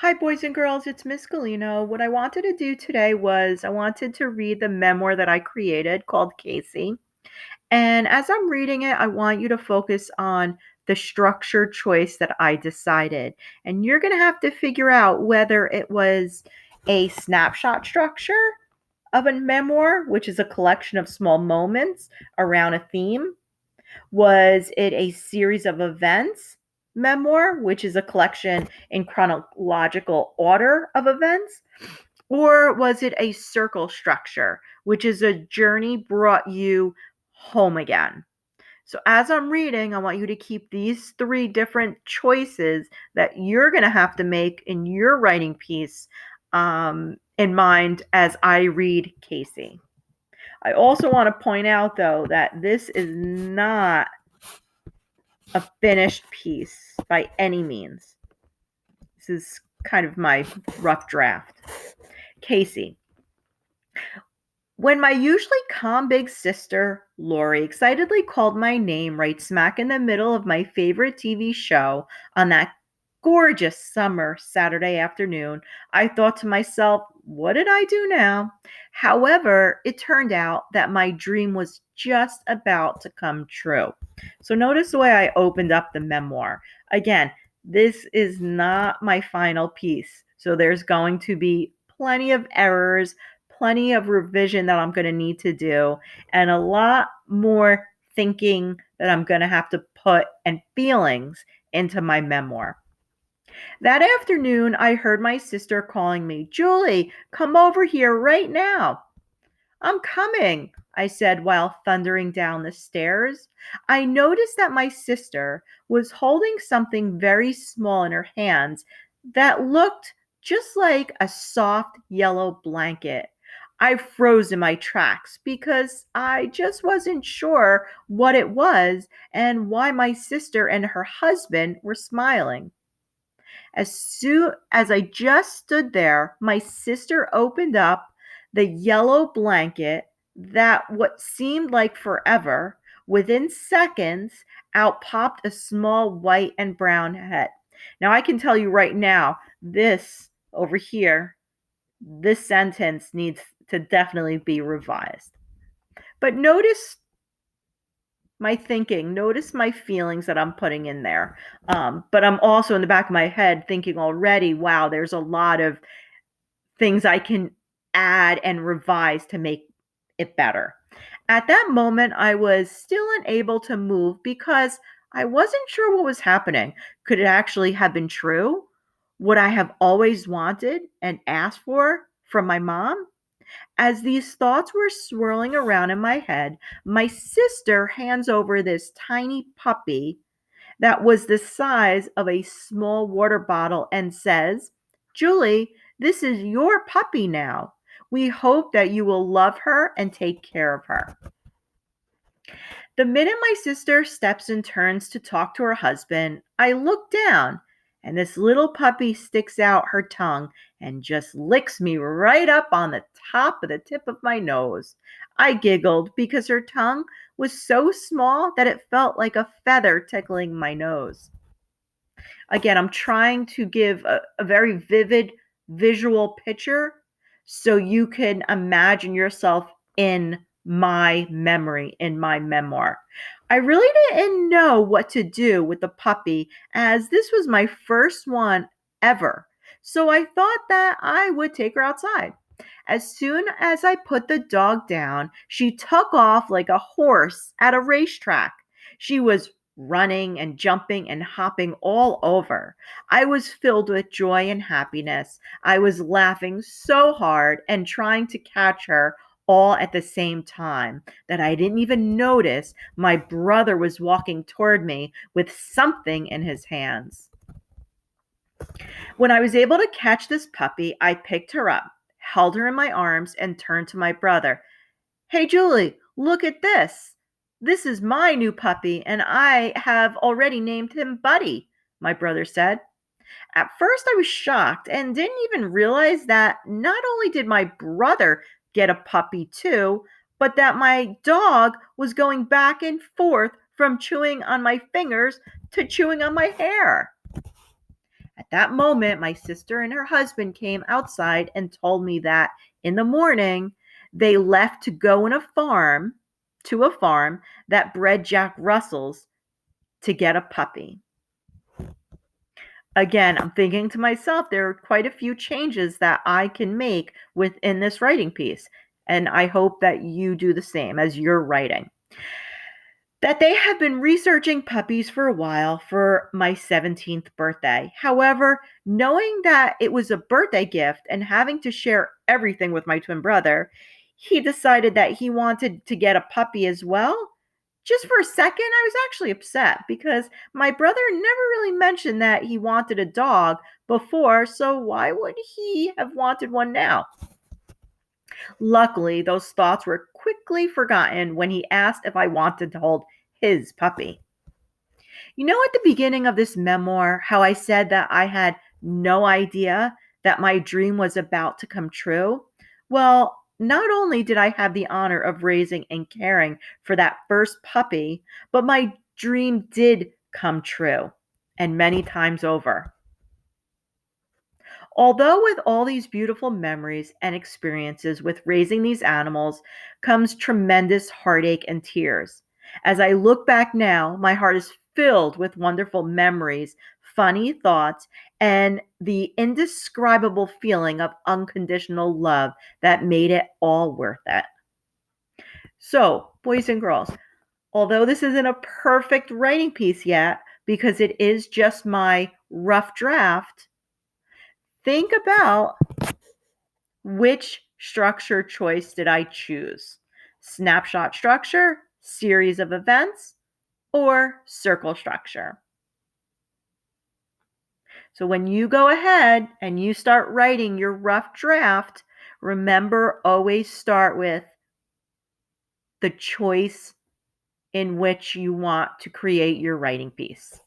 Hi, boys and girls. It's Miss Galino. What I wanted to do today was I wanted to read the memoir that I created called Casey. And as I'm reading it, I want you to focus on the structure choice that I decided. And you're going to have to figure out whether it was a snapshot structure of a memoir, which is a collection of small moments around a theme. Was it a series of events memoir, which is a collection in chronological order of events? Or was it a circle structure, which is a journey brought you home again? So, as I'm reading, I want you to keep these three different choices that you're going to have to make in your writing piece in mind as I read Casey. I also want to point out, though, that this is not a finished piece by any means. This is kind of my rough draft. Casey. When my usually calm big sister, Lori, excitedly called my name right smack in the middle of my favorite TV show on that gorgeous summer Saturday afternoon, I thought to myself, what did I do now? However, it turned out that my dream was just about to come true. So notice the way I opened up the memoir. Again, this is not my final piece. So there's going to be plenty of errors, plenty of revision that I'm going to need to do, and a lot more thinking that I'm going to have to put and feelings into my memoir. That afternoon, I heard my sister calling me, Julie, come over here right now. I'm coming, I said while thundering down the stairs. I noticed that my sister was holding something very small in her hands that looked just like a soft yellow blanket. I froze in my tracks because I just wasn't sure what it was and why my sister and her husband were smiling. As soon as I just stood there, my sister opened up the yellow blanket that what seemed like forever. Within seconds, out popped a small white and brown head. Now, I can tell you right now, this over here, this sentence needs to definitely be revised. But notice my thinking, notice my feelings that I'm putting in there. But I'm also in the back of my head thinking already, wow, there's a lot of things I can add and revise to make it better. At that moment, I was still unable to move because I wasn't sure what was happening. Could it actually have been true? Would I have always wanted and asked for from my mom? As these thoughts were swirling around in my head, my sister hands over this tiny puppy that was the size of a small water bottle and says, Julie, this is your puppy now. We hope that you will love her and take care of her. The minute my sister steps and turns to talk to her husband, I look down and this little puppy sticks out her tongue and just licks me right up on the top of the tip of my nose. I giggled because her tongue was so small that it felt like a feather tickling my nose. Again, I'm trying to give a very vivid visual picture so you can imagine yourself in my memory, in my memoir. I really didn't know what to do with the puppy as this was my first one ever. So I thought that I would take her outside. As soon as I put the dog down, she took off like a horse at a racetrack. She was running and jumping and hopping all over. I was filled with joy and happiness. I was laughing so hard and trying to catch her all at the same time that I didn't even notice my brother was walking toward me with something in his hands. When I was able to catch this puppy, I picked her up, held her in my arms, and turned to my brother. Hey, Julie, look at this. This is my new puppy, and I have already named him Buddy, my brother said. At first, I was shocked and didn't even realize that not only did my brother get a puppy too, but that my dog was going back and forth from chewing on my fingers to chewing on my hair. At that moment, my sister and her husband came outside and told me that in the morning they left to go to a farm that bred Jack Russells to get a puppy. Again, I'm thinking to myself, there are quite a few changes that I can make within this writing piece. And I hope that you do the same as you're writing. That they have been researching puppies for a while for my 17th birthday. However, knowing that it was a birthday gift and having to share everything with my twin brother, he decided that he wanted to get a puppy as well. Just for a second, I was actually upset because my brother never really mentioned that he wanted a dog before, so why would he have wanted one now? Luckily, those thoughts were quickly forgotten when he asked if I wanted to hold his puppy. You know, at the beginning of this memoir, how I said that I had no idea that my dream was about to come true? Well, not only did I have the honor of raising and caring for that first puppy, but my dream did come true, and many times over. Although with all these beautiful memories and experiences with raising these animals comes tremendous heartache and tears. As I look back now, my heart is filled with wonderful memories, funny thoughts, and the indescribable feeling of unconditional love that made it all worth it. So, boys and girls, although this isn't a perfect writing piece yet, because it is just my rough draft, think about which structure choice did I choose? Snapshot structure, series of events, or circle structure? So when you go ahead and you start writing your rough draft, remember always start with the choice in which you want to create your writing piece.